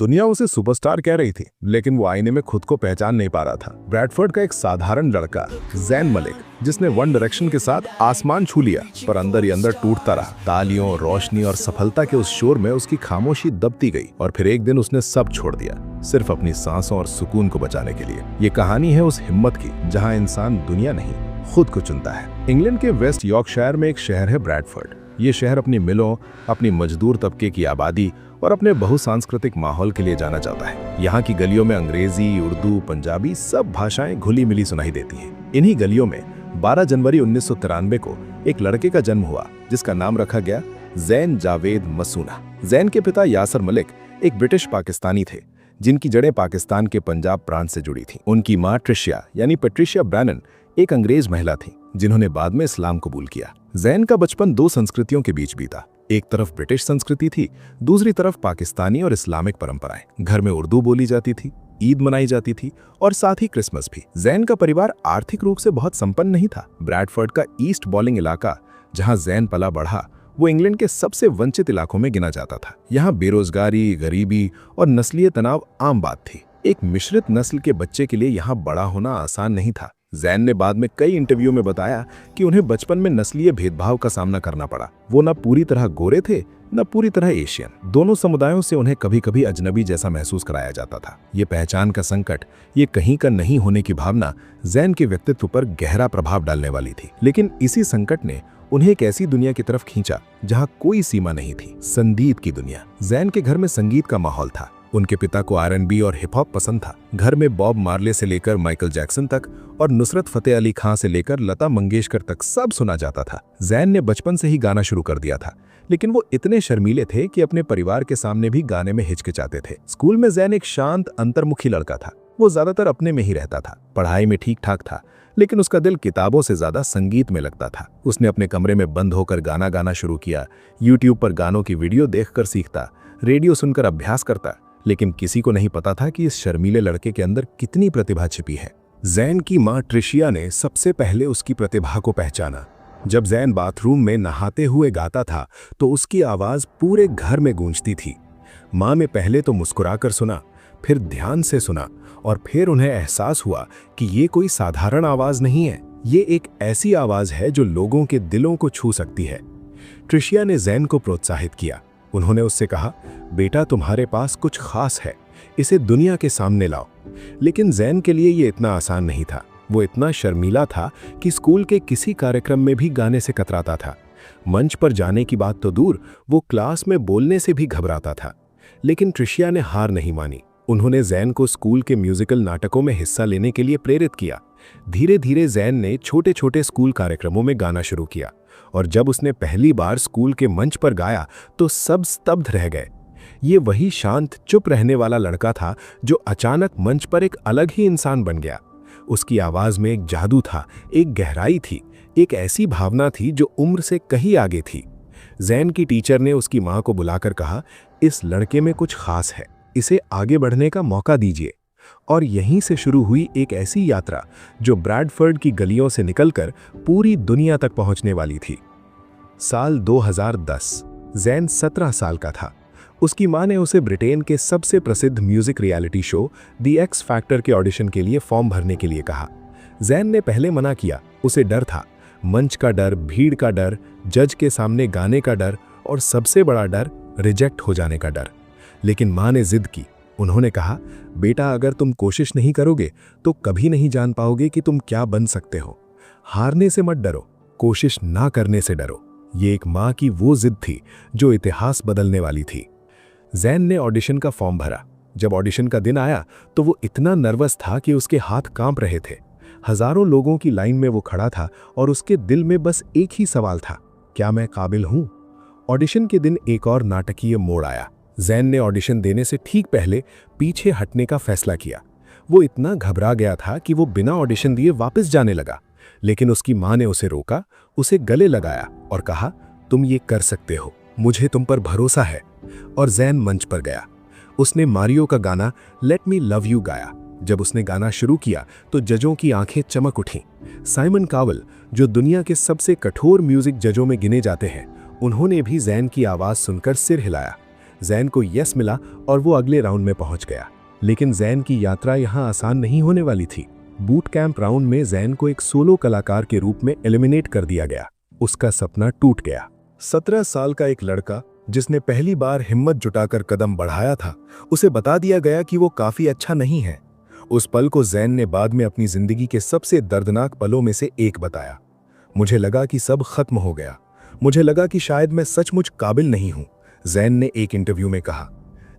दुनिया उसे सुपरस्टार कह रही थी, लेकिन वो आईने में खुद को पहचान नहीं पा रहा था। ब्रैडफोर्ड का एक साधारण लड़का ज़ैन मलिक, जिसने वन डायरेक्शन के साथ आसमान छू लिया, पर अंदर ही अंदर टूटता रहा। तालियों, रोशनी और सफलता के उस शोर में उसकी खामोशी दबती गई और फिर एक दिन उसने सब छोड़ दिया, सिर्फ अपनी सांसों और सुकून को बचाने के लिए। ये कहानी है उस हिम्मत की जहाँ इंसान दुनिया नहीं, खुद को चुनता है। इंग्लैंड के वेस्ट यॉर्कशायर में एक शहर है ब्रैडफोर्ड। ये शहर अपनी मिलों, अपनी मजदूर तबके की आबादी और अपने बहुसांस्कृतिक माहौल के लिए जाना जाता है। यहाँ की गलियों में अंग्रेजी, उर्दू, पंजाबी सब भाषाएं घुली मिली सुनाई देती हैं। इन्हीं गलियों में 12 जनवरी 1993 को एक लड़के का जन्म हुआ, जिसका नाम रखा गया ज़ैन जावेद मसूना। ज़ैन के पिता यासर मलिक एक ब्रिटिश पाकिस्तानी थे, जिनकी जड़ें पाकिस्तान के पंजाब प्रांत से जुड़ी थीं। उनकी मां ट्रिशिया यानी पैट्रिशिया ब्रैनन एक अंग्रेज महिला थी, जिन्होंने बाद में इस्लाम कबूल किया। ज़ैन का बचपन दो संस्कृतियों के बीच बीता। एक तरफ ब्रिटिश संस्कृति थी, दूसरी तरफ पाकिस्तानी और इस्लामिक परंपराएं। घर में उर्दू बोली जाती थी, ईद मनाई जाती थी और साथ ही क्रिसमस भी। ज़ैन का परिवार आर्थिक रूप से बहुत संपन्न नहीं था। ब्रैडफोर्ड का ईस्ट बॉलिंग इलाका, जहां ज़ैन पला बढ़ा, वो इंग्लैंड के सबसे वंचित इलाकों में गिना जाता था। यहाँ बेरोजगारी, गरीबी और नस्लीय तनाव आम बात थी। एक मिश्रित नस्ल के बच्चे के लिए यहाँ बड़ा होना आसान नहीं था। ज़ैन ने बाद में कई इंटरव्यू में बताया कि उन्हें बचपन में नस्लीय भेदभाव का सामना करना पड़ा। वो न पूरी तरह गोरे थे, न पूरी तरह एशियन। दोनों समुदायों से उन्हें कभी कभी अजनबी जैसा महसूस कराया जाता था। ये पहचान का संकट, ये कहीं का नहीं होने की भावना ज़ैन के व्यक्तित्व पर गहरा प्रभाव डालने वाली थी। लेकिन इसी संकट ने उन्हें एक ऐसी दुनिया की तरफ खींचा जहाँ कोई सीमा नहीं थी, संगीत की दुनिया। ज़ैन के घर में संगीत का माहौल था। उनके पिता को R&B और हिप हॉप पसंद था। घर में बॉब मार्ले से लेकर माइकल जैक्सन तक और नुसरत फतेह अली खां से लेकर लता मंगेशकर तक सब सुना जाता था। ज़ैन ने बचपन से ही गाना शुरू कर दिया था, लेकिन वो इतने शर्मीले थे कि अपने परिवार के सामने भी गाने में हिचकिचाते थे। स्कूल में ज़ैन एक शांत, अंतर्मुखी लड़का था। वो ज्यादातर अपने में ही रहता था। पढ़ाई में ठीक ठाक था, लेकिन उसका दिल किताबों से ज्यादा संगीत में लगता था। उसने अपने कमरे में बंद होकर गाना गाना शुरू किया। यूट्यूब पर गानों की वीडियो देखकर सीखता, रेडियो सुनकर अभ्यास करता, लेकिन किसी को नहीं पता था कि इस शर्मीले लड़के के अंदर कितनी प्रतिभा छिपी है। ज़ैन की मां ट्रिशिया ने सबसे पहले उसकी प्रतिभा को पहचाना। जब ज़ैन बाथरूम में नहाते हुए गाता था तो उसकी आवाज पूरे घर में गूंजती थी। मां ने पहले तो मुस्कुराकर सुना, फिर ध्यान से सुना और फिर उन्हें एहसास हुआ कि ये कोई साधारण आवाज नहीं है, ये एक ऐसी आवाज है जो लोगों के दिलों को छू सकती है। ट्रिशिया ने ज़ैन को प्रोत्साहित किया। उन्होंने उससे कहा, बेटा तुम्हारे पास कुछ खास है, इसे दुनिया के सामने लाओ। लेकिन ज़ैन के लिए ये इतना आसान नहीं था। वो इतना शर्मीला था कि स्कूल के किसी कार्यक्रम में भी गाने से कतराता था। मंच पर जाने की बात तो दूर, वो क्लास में बोलने से भी घबराता था। लेकिन ट्रिशिया ने हार नहीं मानी। उन्होंने ज़ैन को स्कूल के म्यूजिकल नाटकों में हिस्सा लेने के लिए प्रेरित किया। धीरे धीरे ज़ैन ने छोटे छोटे स्कूल कार्यक्रमों में गाना शुरू किया और जब उसने पहली बार स्कूल के मंच पर गाया तो सब स्तब्ध रह गए। ये वही शांत, चुप रहने वाला लड़का था जो अचानक मंच पर एक अलग ही इंसान बन गया। उसकी आवाज में एक जादू था, एक गहराई थी, एक ऐसी भावना थी जो उम्र से कहीं आगे थी। ज़ैन की टीचर ने उसकी मां को बुलाकर कहा, इस लड़के में कुछ खास है, इसे आगे बढ़ने का मौका दीजिए। और यहीं से शुरू हुई एक ऐसी यात्रा जो ब्रैडफोर्ड की गलियों से निकलकर पूरी दुनिया तक पहुंचने वाली थी। साल 2010, ज़ैन 17 साल का था। उसकी मां ने उसे ब्रिटेन के सबसे प्रसिद्ध music reality show the x factor के ऑडिशन के लिए फॉर्म भरने के लिए कहा। ज़ैन ने पहले मना किया, उसे डर था, मंच का डर, भीड़ का डर, जज के सामने गाने का डर और सबसे बड़ा डर रिजेक्ट हो जाने का डर। लेकिन मां ने जिद की। उन्होंने कहा, बेटा अगर तुम कोशिश नहीं करोगे तो कभी नहीं जान पाओगे कि तुम क्या बन सकते हो। हारने से मत डरो, कोशिश ना करने से डरो। ये एक मां की वो जिद थी जो इतिहास बदलने वाली थी। ज़ैन ने ऑडिशन का फॉर्म भरा। जब ऑडिशन का दिन आया तो वो इतना नर्वस था कि उसके हाथ कांप रहे थे। हजारों लोगों की लाइन में वो खड़ा था और उसके दिल में बस एक ही सवाल था, क्या मैं काबिल हूं? ऑडिशन के दिन एक और नाटकीय मोड़ आया। ज़ैन ने ऑडिशन देने से ठीक पहले पीछे हटने का फैसला किया। वो इतना घबरा गया था कि वो बिना ऑडिशन दिए वापस जाने लगा, लेकिन उसकी मां ने उसे रोका, उसे गले लगाया और कहा, तुम ये कर सकते हो, मुझे तुम पर भरोसा है। और ज़ैन मंच पर गया। उसने मारियो का गाना लेट मी लव यू गाया। जब उसने गाना शुरू किया तो जजों की आंखें चमक उठीं। साइमन कावल, जो दुनिया के सबसे कठोर म्यूजिक जजों में गिने जाते हैं, उन्होंने भी ज़ैन की आवाज़ सुनकर सिर हिलाया। जैन को यस मिला और वो अगले राउंड में पहुंच गया। लेकिन जैन की यात्रा यहाँ आसान नहीं होने वाली थी। बूट कैंप राउंड में जैन को एक सोलो कलाकार के रूप में एलिमिनेट कर दिया गया। उसका सपना टूट गया। 17 साल का एक लड़का जिसने पहली बार हिम्मत जुटाकर कदम बढ़ाया था, उसे बता दिया गया कि वो काफी अच्छा नहीं है। उस पल को जैन ने बाद में अपनी जिंदगी के सबसे दर्दनाक पलों में से एक बताया। मुझे लगा कि सब खत्म हो गया। मुझे लगा कि शायद मैं सचमुच काबिल नहीं हूं, जैन ने एक इंटरव्यू में कहा।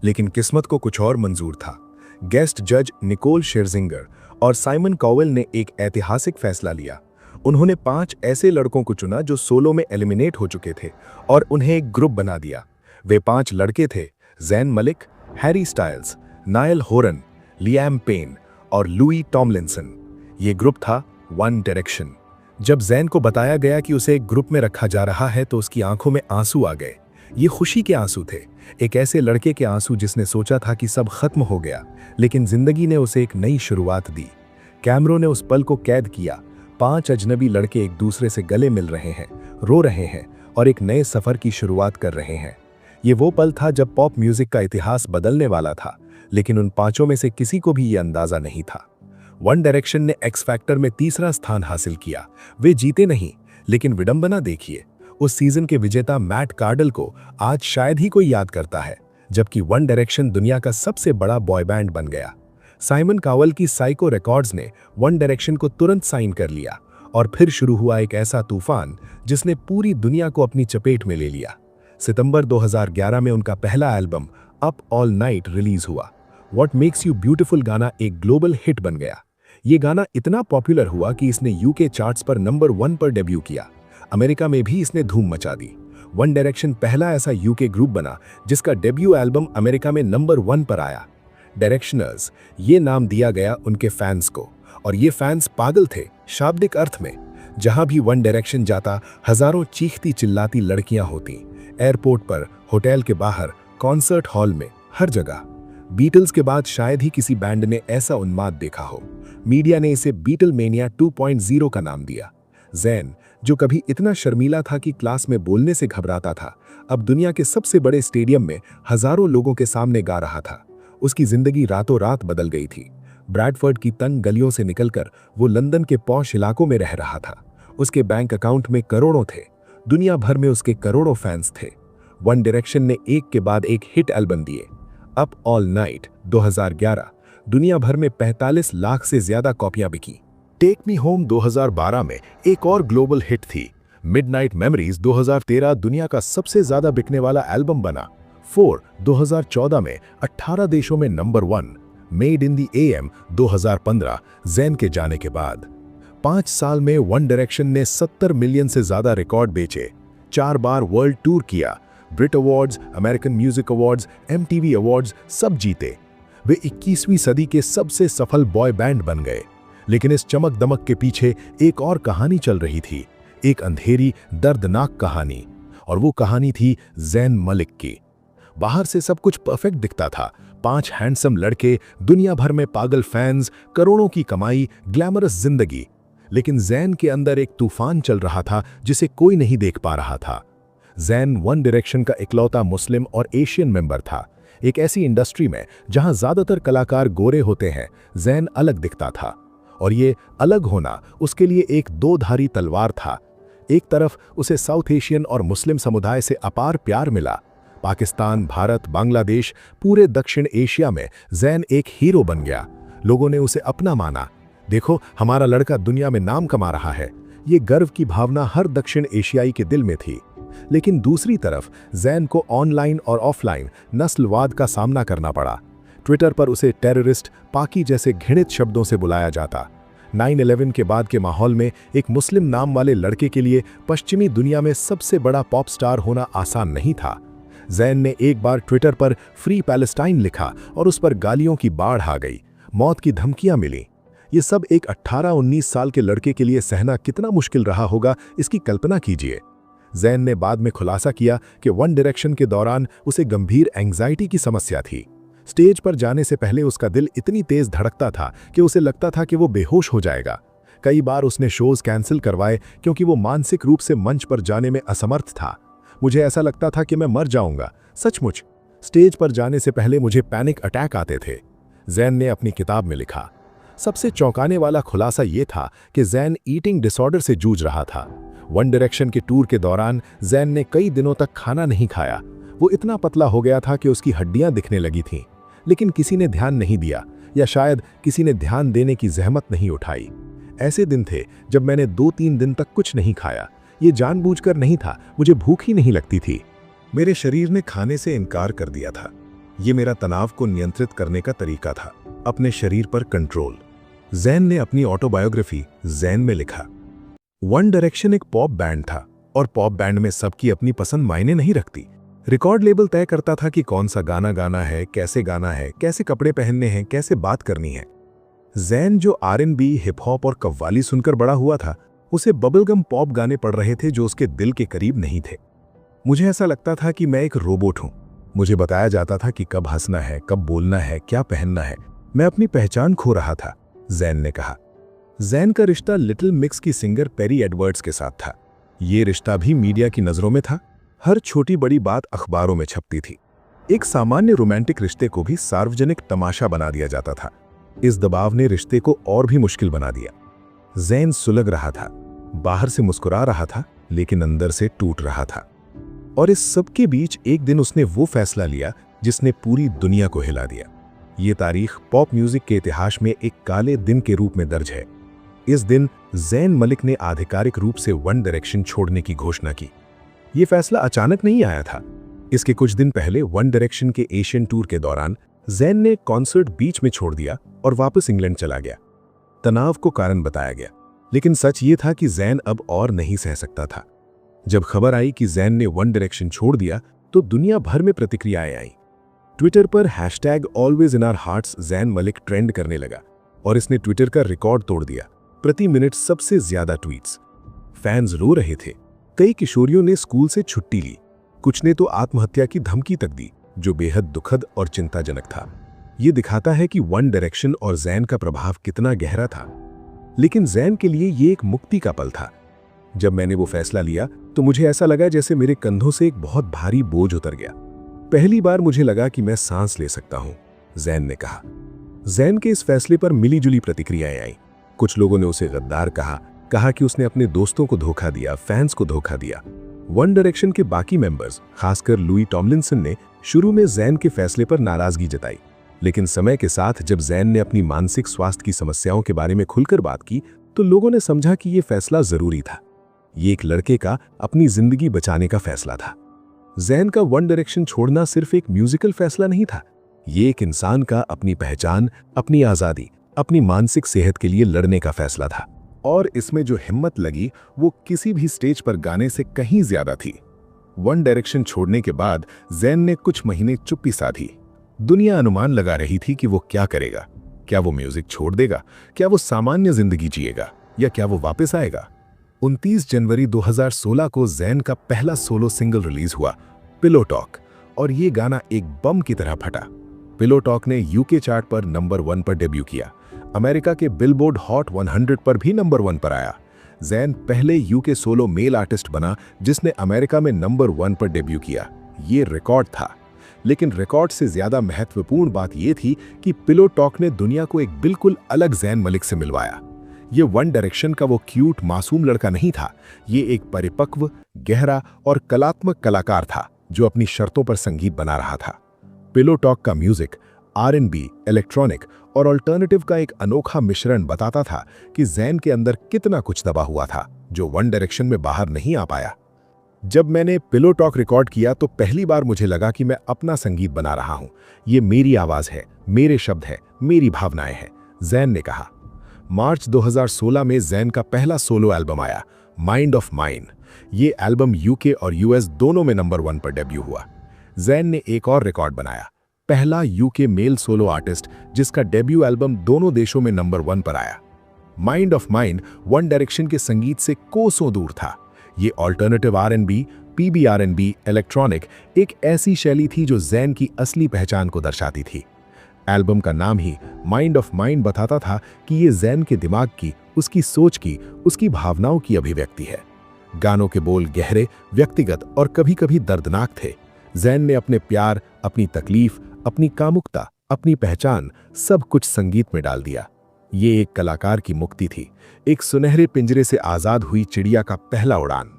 लेकिन किस्मत को कुछ और मंजूर था। गेस्ट जज निकोल शेरजिंगर और साइमन कॉवेल ने एक ऐतिहासिक फैसला लिया। उन्होंने 5 ऐसे लड़कों को चुना जो सोलो में एलिमिनेट हो चुके थे और उन्हें एक ग्रुप बना दिया। वे 5 लड़के थे: Zayn Malik, Harry Styles, Niall Horan, Liam Payne और लुई टॉमलिंसन। ये ग्रुप था वन डायरेक्शन। जब जैन को बताया गया कि उसे एक ग्रुप में रखा जा रहा है तो उसकी आंखों में आंसू आ गए। ये खुशी के आंसू थे, एक ऐसे लड़के के आंसू जिसने सोचा था कि सब खत्म हो गया, लेकिन जिंदगी ने उसे एक नई शुरुआत दी। कैमरों ने उस पल को कैद किया। 5 अजनबी लड़के एक दूसरे से गले मिल रहे हैं, रो रहे हैं और एक नए सफर की शुरुआत कर रहे हैं। ये वो पल था जब पॉप म्यूजिक का इतिहास बदलने वाला था, लेकिन उन 5 में से किसी को भी ये अंदाजा नहीं था। वन डायरेक्शन ने एक्स फैक्टर में 3रा स्थान हासिल किया। वे जीते नहीं, लेकिन विडंबना देखिए, उस सीजन के विजेता मैट कार्डल को आज शायद ही कोई याद करता है, जबकि वन डायरेक्शन दुनिया का सबसे बड़ा बॉय बैंड बन गया। साइमन कावल की साइको रिकॉर्ड्स ने वन डायरेक्शन को तुरंत साइन कर लिया और फिर शुरू हुआ एक ऐसा तूफान जिसने पूरी दुनिया को अपनी चपेट में ले लिया। सितंबर 2011 में उनका पहला album up all night release हुआ। व्हाट मेक्स यू ब्यूटीफुल गाना एक ग्लोबल हिट बन गया। ये गाना इतना पॉपुलर हुआ कि इसने यूके चार्ट्स पर नंबर 1 पर डेब्यू किया। अमेरिका में भी इसने धूम मचा दी। वन डायरेक्शन पहला ऐसा यूके ग्रुप बना जिसका डेब्यू एल्बम अमेरिका में नंबर 1 पर आया। डायरेक्शनर्स, ये नाम दिया गया उनके फैंस को, और ये फैंस पागल थे शाब्दिक अर्थ में। जहां भी वन डायरेक्शन जाता, हजारों चीखती चिल्लाती लड़कियां होती। एयरपोर्ट पर, होटल के बाहर, कॉन्सर्ट हॉल में, हर जगह। बीटल्स के बाद शायद ही किसी बैंड ने ऐसा उन्माद देखा हो। मीडिया ने इसे बीटल मेनिया 2.0 का नाम दिया। जैन, जो कभी इतना शर्मीला था कि क्लास में बोलने से घबराता था, अब दुनिया के सबसे बड़े स्टेडियम में हजारों लोगों के सामने गा रहा था। उसकी जिंदगी रातों रात बदल गई थी। ब्रैडफोर्ड की तंग गलियों से निकलकर वो लंदन के पॉश इलाकों में रह रहा था। उसके बैंक अकाउंट में करोड़ों थे। दुनिया भर में उसके करोड़ों फैंस थे। वन डायरेक्शन ने एक के बाद एक हिट एल्बम दिए। अप ऑल नाइट 2011 दुनिया भर में 45 लाख से ज्यादा कॉपियां बिकी। टेक मी होम 2012 में एक और ग्लोबल हिट थी। मिडनाइट मेमोरीज 2013 दुनिया का सबसे ज्यादा बिकने वाला एल्बम बना। 4 2014 में 18 देशों में number 1। Made in the am 2015 Jain के जाने के बाद 5 साल में वन डायरेक्शन ने 70 मिलियन से ज्यादा रिकॉर्ड बेचे, 4 बार वर्ल्ड टूर किया, Brit awards, American music awards, MTV awards सब जीते। वे 21वीं सदी के सबसे सफल बॉय बैंड बन गए। लेकिन इस चमक दमक के पीछे एक और कहानी चल रही थी, एक अंधेरी दर्दनाक कहानी, और वो कहानी थी जैन मलिक की। बाहर से सब कुछ परफेक्ट दिखता था, 5 हैंडसम लड़के, दुनिया भर में पागल फैंस, करोड़ों की कमाई, ग्लैमरस जिंदगी। लेकिन जैन के अंदर एक तूफान चल रहा था जिसे कोई नहीं देख पा रहा था। जैन वन डायरेक्शन का इकलौता मुस्लिम और एशियन मेंबर था। एक ऐसी इंडस्ट्री में जहां ज्यादातर कलाकार गोरे होते हैं, जैन अलग दिखता था, और ये अलग होना उसके लिए एक 2धारी तलवार था। एक तरफ उसे साउथ एशियन और मुस्लिम समुदाय से अपार प्यार मिला। पाकिस्तान, भारत, बांग्लादेश, पूरे दक्षिण एशिया में जैन एक हीरो बन गया। लोगों ने उसे अपना माना। देखो, हमारा लड़का दुनिया में नाम कमा रहा है। ये गर्व की भावना हर दक्षिण एशियाई के दिल में थी। लेकिन दूसरी तरफ जैन को ऑनलाइन और ऑफलाइन नस्लवाद का सामना करना पड़ा। ट्विटर पर उसे टेररिस्ट, पाकी जैसे घृणित शब्दों से बुलाया जाता। 9/11 के बाद के माहौल में एक मुस्लिम नाम वाले लड़के के लिए पश्चिमी दुनिया में सबसे बड़ा पॉप स्टार होना आसान नहीं था। जैन ने एक बार ट्विटर पर फ्री पैलेस्टाइन लिखा और उस पर गालियों की बाढ़ आ गई, मौत की धमकियां मिली। ये सब एक 18-19 साल के लड़के के लिए सहना कितना मुश्किल रहा होगा, इसकी कल्पना कीजिए। जैन ने बाद में खुलासा किया कि वन डायरेक्शन के दौरान उसे गंभीर एंग्जाइटी की समस्या थी। स्टेज पर जाने से पहले उसका दिल इतनी तेज धड़कता था कि उसे लगता था कि वो बेहोश हो जाएगा। कई बार उसने शोज कैंसिल करवाए क्योंकि वो मानसिक रूप से मंच पर जाने में असमर्थ था। मुझे ऐसा लगता था कि मैं मर जाऊंगा, सचमुच। स्टेज पर जाने से पहले मुझे पैनिक अटैक आते थे। जैन ने अपनी किताब में लिखा। सबसे चौंकाने वाला खुलासा ये था कि जैन ईटिंग डिसऑर्डर से जूझ रहा था। वन डायरेक्शन के टूर के दौरान जैन ने कई दिनों तक खाना नहीं खाया। वो इतना पतला हो गया था कि उसकी हड्डियां दिखने लगी थीं। लेकिन किसी ने ध्यान नहीं दिया, या शायद किसी ने ध्यान देने की जहमत नहीं उठाई। ऐसे दिन थे जब मैंने 2-3 दिन तक कुछ नहीं खाया। ये जानबूझकर नहीं था, मुझे भूख ही नहीं लगती थी। मेरे शरीर ने खाने से इनकार कर दिया था। ये मेरा तनाव को नियंत्रित करने का तरीका था, अपने शरीर पर कंट्रोल। जैन ने अपनी ऑटोबायोग्राफी जैन में लिखा, वन डायरेक्शन एक पॉप बैंड था और पॉप बैंड में सबकी अपनी पसंद मायने नहीं रखती। रिकॉर्ड लेबल तय करता था कि कौन सा गाना गाना है, कैसे कपड़े पहनने हैं, कैसे बात करनी है। जैन जो R&B, हिप हॉप और कव्वाली सुनकर बड़ा हुआ था, उसे बबलगम पॉप गाने पड़ रहे थे जो उसके दिल के करीब नहीं थे। मुझे ऐसा लगता था कि मैं एक रोबोट हूं। मुझे बताया जाता था कि कब हंसना है, कब बोलना है, क्या पहनना है। मैं अपनी पहचान खो रहा था, जैन ने कहा। जैन का रिश्ता लिटिल मिक्स की सिंगर पेरी एडवर्ड्स के साथ था। ये रिश्ता भी मीडिया की नजरों में था। हर छोटी बड़ी बात अखबारों में छपती थी। एक सामान्य रोमांटिक रिश्ते को भी सार्वजनिक तमाशा बना दिया जाता था। इस दबाव ने रिश्ते को और भी मुश्किल बना दिया। जैन सुलग रहा था, बाहर से मुस्कुरा रहा था, लेकिन अंदर से टूट रहा था। और इस सब के बीच एक दिन उसने वो फैसला लिया जिसने पूरी दुनिया को हिला दिया। ये तारीख पॉप म्यूजिक के इतिहास में एक काले दिन के रूप में दर्ज है। इस दिन जैन मलिक ने आधिकारिक रूप से वन डायरेक्शन छोड़ने की घोषणा की। ये फैसला अचानक नहीं आया था। इसके कुछ दिन पहले वन डायरेक्शन के एशियन टूर के दौरान जैन ने कॉन्सर्ट बीच में छोड़ दिया और वापस इंग्लैंड चला गया। तनाव को कारण बताया गया, लेकिन सच ये था कि जैन अब और नहीं सह सकता था। जब खबर आई कि जैन ने वन डायरेक्शन छोड़ दिया तो दुनिया भर में प्रतिक्रियाएं आईं। ट्विटर पर #always-in-our-hearts जैन मलिक ट्रेंड करने लगा और इसने ट्विटर का रिकॉर्ड तोड़ दिया। प्रति मिनट सबसे ज्यादा ट्वीट्स। फैंस रो रहे थे। कई किशोरियों ने स्कूल से छुट्टी ली। कुछ ने तो आत्महत्या की धमकी तक दी, जो बेहद दुखद और चिंताजनक था। ये दिखाता है कि वन डायरेक्शन और जैन का प्रभाव कितना गहरा था। लेकिन जैन के लिए ये एक मुक्ति का पल था। जब मैंने वो फैसला लिया तो मुझे ऐसा लगा जैसे मेरे कंधों से एक बहुत भारी बोझ उतर गया। पहली बार मुझे लगा कि मैं सांस ले सकता हूं, जैन ने कहा। जैन के इस फैसले पर मिलीजुली प्रतिक्रियाएं आईं। कुछ लोगों ने उसे गद्दार कहा कि उसने अपने दोस्तों को धोखा दिया, फैंस को धोखा दिया। वन डायरेक्शन के बाकी मेंबर्स, खासकर लुई टॉमलिंसन ने शुरू में जैन के फैसले पर नाराजगी जताई। लेकिन समय के साथ जब जैन ने अपनी मानसिक स्वास्थ्य की समस्याओं के बारे में खुलकर बात की तो लोगों ने समझा कि ये फैसला जरूरी था। ये एक लड़के का अपनी जिंदगी बचाने का फैसला था। जैन का वन डायरेक्शन छोड़ना सिर्फ एक म्यूजिकल फैसला नहीं था। ये एक इंसान का अपनी पहचान, अपनी आजादी, अपनी मानसिक सेहत के लिए लड़ने का फैसला था। और इसमें जो हिम्मत लगी वो किसी भी स्टेज पर गाने से कहीं ज्यादा थी। वन डायरेक्शन छोड़ने के बाद जैन ने कुछ महीने चुप्पी साधी। दुनिया अनुमान लगा रही थी कि वो क्या करेगा। क्या वो म्यूजिक छोड़ देगा? क्या वो सामान्य जिंदगी जिएगा? या क्या वो वापस आएगा? 29 जनवरी 2016 को जैन का पहला सोलो सिंगल रिलीज हुआ, पिलो टॉक, और ये गाना एक बम की तरह फटा। पिलो टॉक ने यूके चार्ट पर नंबर 1 पर डेब्यू किया। अमेरिका के बिलबोर्ड हॉट 100 पर भी नंबर 1 पर आया। जैन पहले यूके सोलो मेल आर्टिस्ट बना जिसने अमेरिका में नंबर 1 पर डेब्यू किया। ये रिकॉर्ड था। लेकिन रिकॉर्ड से ज्यादा महत्वपूर्ण बात यह थी कि पिलो टॉक ने दुनिया को एक बिल्कुल अलग जैन मलिक से मिलवाया। ये वन डायरेक्शन का वो क्यूट मासूम लड़का नहीं था। ये एक परिपक्व, गहरा और कलात्मक कलाकार था जो अपनी शर्तों पर संगीत बना रहा था। पिलो टॉक का म्यूजिक R&B, इलेक्ट्रॉनिक और अल्टरनेटिव का एक अनोखा मिश्रण बताता था कि जैन के अंदर कितना कुछ दबा हुआ था जो वन डायरेक्शन में बाहर नहीं आ पाया। जब मैंने पिलो टॉक रिकॉर्ड किया तो पहली बार मुझे लगा कि मैं अपना संगीत बना रहा हूं। ये मेरी आवाज है, मेरे शब्द है, मेरी भावनाएं हैं, जैन ने कहा। मार्च 2016 में जैन का पहला सोलो एल्बम आया, माइंड ऑफ माइन। ये एल्बम यूके और यूएस दोनों में नंबर 1 पर डेब्यू हुआ। जैन ने एक और रिकॉर्ड बनाया, पहला यूके मेल सोलो आर्टिस्ट जिसका डेब्यू एल्बम दोनों देशों में नंबर 1 पर आया। Mind of mine one direction के संगीत से कोसों दूर था। ये ऑल्टरनेटिव R&B, PBR&B, इलेक्ट्रॉनिक एक ऐसी शैली थी जो जैन की असली पहचान को दर्शाती थी। एल्बम का नाम ही माइंड ऑफ माइंड बताता था कि ये जैन के दिमाग की, उसकी सोच की, उसकी भावनाओं की अभिव्यक्ति है। गानों के बोल गहरे, व्यक्तिगत और कभी-कभी दर्दनाक थे, जैन ने अपने प्यार, अपनी तकलीफ, अपनी कामुकता, अपनी पहचान सब कुछ संगीत में डाल दिया। ये एक कलाकार की मुक्ति थी, एक सुनहरे पिंजरे से आजाद हुई चिड़िया का पहला उड़ान।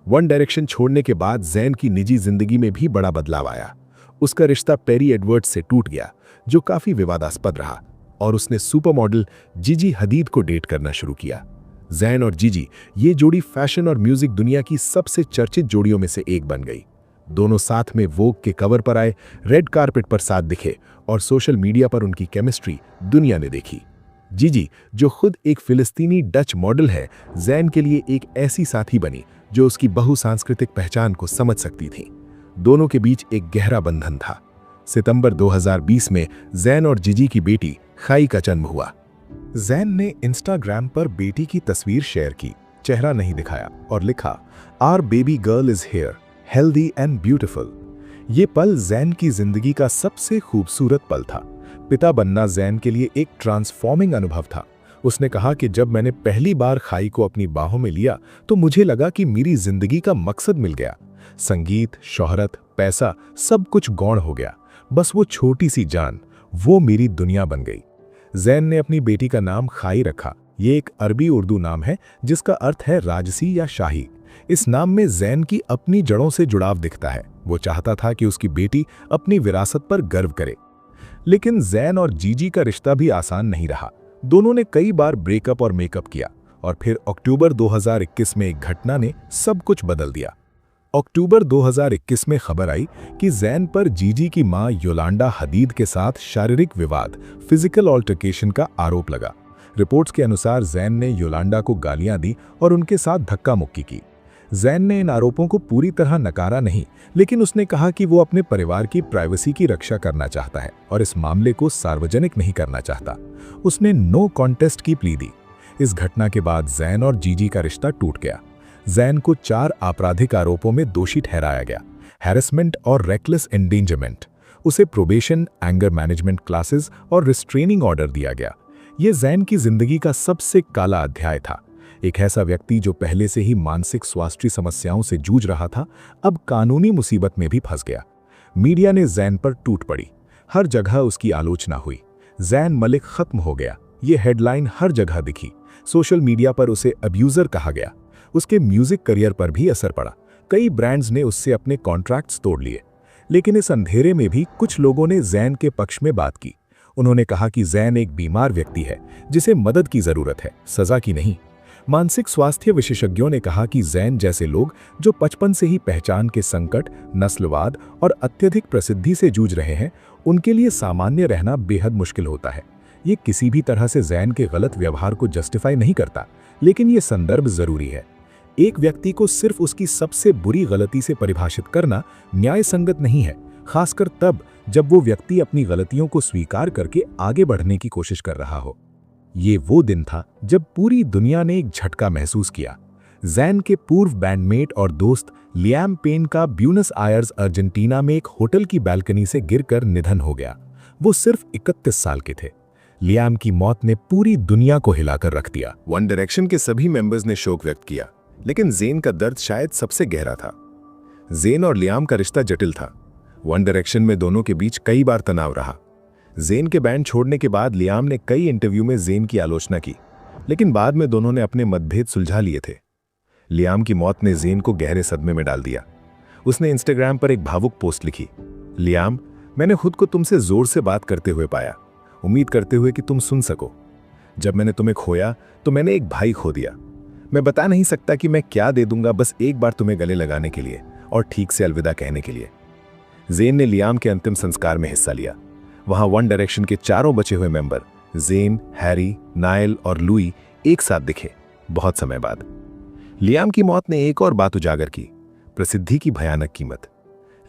वन डायरेक्शन छोड़ने के बाद जैन की निजी जिंदगी में भी बड़ा बदलाव आया। उसका रिश्ता पेरी एडवर्ड्स से टूट गया, जो काफी विवादास्पद रहा, और उसने सुपर मॉडल जीजी हदीद को डेट करना शुरू किया। जैन और जीजी ये जोड़ी फैशन और म्यूजिक दुनिया की सबसे चर्चित जोड़ियों में से एक बन गई। दोनों साथ में वोग के कवर पर आए, रेड कार्पेट पर साथ दिखे, और सोशल मीडिया पर उनकी केमिस्ट्री दुनिया ने देखी। जीजी, जो खुद एक फिलिस्तीनी डच मॉडल है, जैन के लिए एक ऐसी साथी बनी जो उसकी बहुसांस्कृतिक पहचान को समझ सकती थी। दोनों के बीच एक गहरा बंधन था। सितंबर 2020 में जैन और जीजी की बेटी खाई का जन्म हुआ। जैन ने इंस्टाग्राम पर बेटी की तस्वीर शेयर की, चेहरा नहीं दिखाया, और लिखा, our baby girl is here, healthy and beautiful. ये पल जैन की जिंदगी का सबसे खूबसूरत पल था। पिता बनना जैन के लिए एक ट्रांसफॉर्मिंग अनुभव था। उसने कहा कि जब मैंने पहली बार खाई को अपनी बाहों में लिया तो मुझे लगा कि मेरी जिंदगी का मकसद मिल गया। संगीत, शोहरत, पैसा, सब कुछ गौण हो गया। बस वो छोटी सी जान, वो मेरी दुनिया बन गई। जैन ने अपनी बेटी का नाम खाई रखा। ये एक अरबी उर्दू नाम है जिसका अर्थ है राजसी या शाही। इस नाम में जैन की अपनी जड़ों से जुड़ाव दिखता है। वो चाहता था कि उसकी बेटी अपनी विरासत पर गर्व करे। लेकिन जैन और जीजी का रिश्ता भी आसान नहीं रहा। दोनों ने कई बार ब्रेकअप और मेकअप किया, और फिर अक्टूबर 2021 में एक घटना ने सब कुछ बदल दिया। अक्टूबर 2021 में खबर आई कि जैन पर जीजी की मां योलांडा हदीद के साथ शारीरिक विवाद, फिजिकल ऑल्टरकेशन का आरोप लगा। रिपोर्ट्स के अनुसार जैन ने योलांडा को गालियां दी और उनके साथ धक्का मुक्की की। जैन ने इन आरोपों को पूरी तरह नकारा नहीं, लेकिन उसने कहा कि वो अपने परिवार की प्राइवेसी की रक्षा करना चाहता है और इस मामले को सार्वजनिक नहीं करना चाहता। उसने नो कॉन्टेस्ट की प्ली दी। इस घटना के बाद जैन और जीजी का रिश्ता टूट गया। जैन को 4 आपराधिक आरोपों में दोषी ठहराया गया, हैरेसमेंट और रेकलेस एंडेंजरमेंट। उसे प्रोबेशन, एंगर मैनेजमेंट क्लासेस और रिस्ट्रेनिंग ऑर्डर दिया गया। ये जैन की जिंदगी का सबसे काला अध्याय था। एक ऐसा व्यक्ति जो पहले से ही मानसिक स्वास्थ्य समस्याओं से जूझ रहा था, अब कानूनी मुसीबत में भी फंस गया। मीडिया ने जैन पर टूट पड़ी। हर जगह उसकी आलोचना हुई। जैन मलिक खत्म हो गया, ये हेडलाइन हर जगह दिखी। सोशल मीडिया पर उसे अब्यूजर कहा गया। उसके म्यूजिक करियर पर भी असर पड़ा। कई ब्रांड्स ने उससे अपने कॉन्ट्रैक्ट्स तोड़ लिए। लेकिन इस अंधेरे में भी कुछ लोगों ने जैन के पक्ष में बात की। उन्होंने कहा कि जैन एक बीमार व्यक्ति है जिसे मदद की जरूरत है, सजा की नहीं। मानसिक स्वास्थ्य विशेषज्ञों ने कहा कि जैन जैसे लोग जो बचपन से ही पहचान के संकट, नस्लवाद और अत्यधिक प्रसिद्धि से जूझ रहे हैं, उनके लिए सामान्य रहना बेहद मुश्किल होता है। ये किसी भी तरह से जैन के गलत व्यवहार को जस्टिफाई नहीं करता, लेकिन ये संदर्भ जरूरी है। एक व्यक्ति को सिर्फ उसकी सबसे बुरी गलती से परिभाषित करना न्याय संगत नहीं है, खासकर तब जब वो व्यक्ति अपनी गलतियों को स्वीकार करके आगे बढ़ने की कोशिश कर रहा हो। ये वो दिन था जब पूरी दुनिया ने एक झटका महसूस किया। जैन के पूर्व बैंडमेट और दोस्त लियाम पेन का ब्यूनस आयर्स अर्जेंटीना में एक होटल की बालकनी से गिरकर निधन हो गया। वो सिर्फ 31 साल के थे। लियाम की मौत ने पूरी दुनिया को हिलाकर रख दिया। वन डायरेक्शन के सभी मेंबर्स ने शोक व्यक्त किया, लेकिन ज़ेन का दर्द शायद सबसे गहरा था। ज़ेन और लियाम का रिश्ता जटिल था। वन डायरेक्शन में दोनों के बीच कई बार तनाव रहा। ज़ेन के बैंड छोड़ने के बाद लियाम ने कई इंटरव्यू में ज़ेन की आलोचना की, लेकिन बाद में दोनों ने अपने मतभेद सुलझा लिए थे। लियाम की मौत ने ज़ेन को गहरे सदमे में डाल दिया। उसने इंस्टाग्राम पर एक भावुक पोस्ट लिखी, लियाम, मैंने खुद को तुमसे जोर से बात करते हुए पाया, उम्मीद करते हुए कि तुम सुन सको। जब मैंने तुम्हें खोया तो मैंने एक भाई खो दिया। मैं बता नहीं सकता कि मैं क्या दे दूंगा, बस एक बार तुम्हें गले लगाने के लिए और ठीक से अलविदा कहने के लिए। ज़ेन ने लियाम के अंतिम संस्कार में हिस्सा लिया। वहां वन डायरेक्शन के चारों बचे हुए मेंबर ज़ेन, हैरी, नाइल और लुई एक साथ दिखे, बहुत समय बाद। लियाम की मौत ने एक और बात उजागर की, प्रसिद्धि की भयानक कीमत।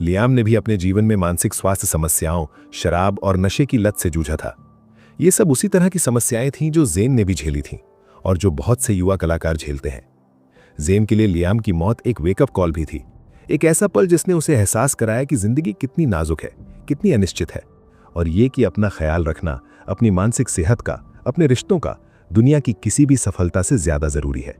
लियाम ने भी अपने जीवन में मानसिक स्वास्थ्य समस्याओं, शराब और नशे की लत से जूझा था। ये सब उसी तरह की समस्याएं थीं जो ज़ेन ने भी झेली थीं और जो बहुत से युवा कलाकार झेलते हैं। ज़ेन के लिए लियाम की मौत एक वेकअप कॉल भी थी, एक ऐसा पल जिसने उसे एहसास कराया कि जिंदगी कितनी नाजुक है, कितनी अनिश्चित है, और ये कि अपना ख्याल रखना, अपनी मानसिक सेहत का, अपने रिश्तों का दुनिया की किसी भी सफलता से ज्यादा जरूरी है।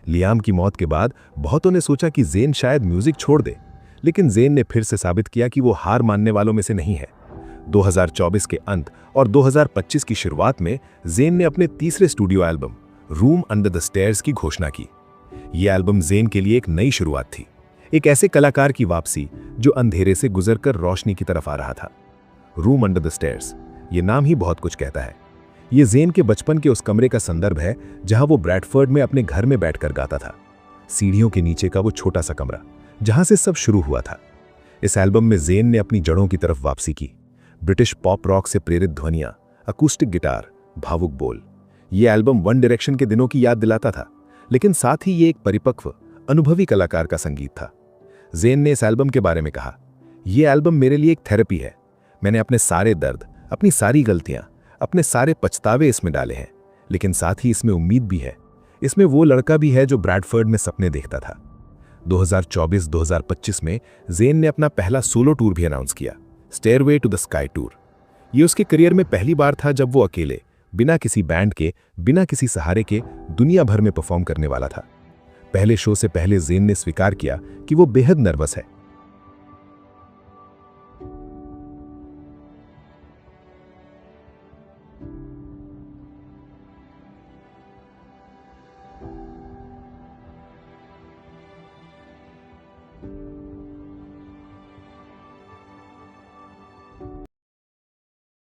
लियाम की मौत के बाद बहुतों ने सोचा कि ज़ेन शायद म्यूजिक छोड़ दे, लेकिन जेन ने फिर से साबित किया कि वो हार मानने वालों में से नहीं है। 2024 के अंत और 2025 की शुरुआत में जेन ने अपने तीसरे studio album room under the stairs की घोषणा की। यह एल्बम जेन के लिए एक नई शुरुआत थी, एक ऐसे कलाकार की वापसी जो अंधेरे से गुजरकर रोशनी की तरफ आ रहा था। रूम अंडर द स्टेयर्स, ये नाम ही बहुत कुछ कहता है। ये जेन के बचपन के उस कमरे का संदर्भ है जहां वो ब्रैडफोर्ड में अपने घर में बैठकर गाता था। सीढ़ियों के नीचे का वो छोटा सा कमरा जहां से सब शुरू हुआ था। इस एल्बम में जेन ने अपनी जड़ों की तरफ वापसी की। ब्रिटिश पॉप रॉक से प्रेरित ध्वनियां, अकूस्टिक गिटार, भावुक बोल। ये एल्बम वन डायरेक्शन के दिनों की याद दिलाता था, लेकिन साथ ही ये एक परिपक्व, अनुभवी कलाकार का संगीत था। जेन ने इस एल्बम के बारे में कहा, यह एल्बम मेरे लिए एक थेरेपी है। मैंने अपने सारे दर्द, अपनी सारी गलतियां, अपने सारे पछतावे इसमें डाले हैं, लेकिन साथ ही इसमें उम्मीद भी है। इसमें वो लड़का भी है जो ब्रैडफोर्ड में सपने देखता था। 2024-2025 में जेन ने अपना पहला सोलो टूर भी अनाउंस किया, stairway to the sky tour. ये उसके करियर में पहली बार था जब वो अकेले, बिना किसी बैंड के, बिना किसी सहारे के दुनिया भर में परफॉर्म करने वाला था। पहले शो से पहले जेन ने स्वीकार किया कि वो बेहद नर्वस है,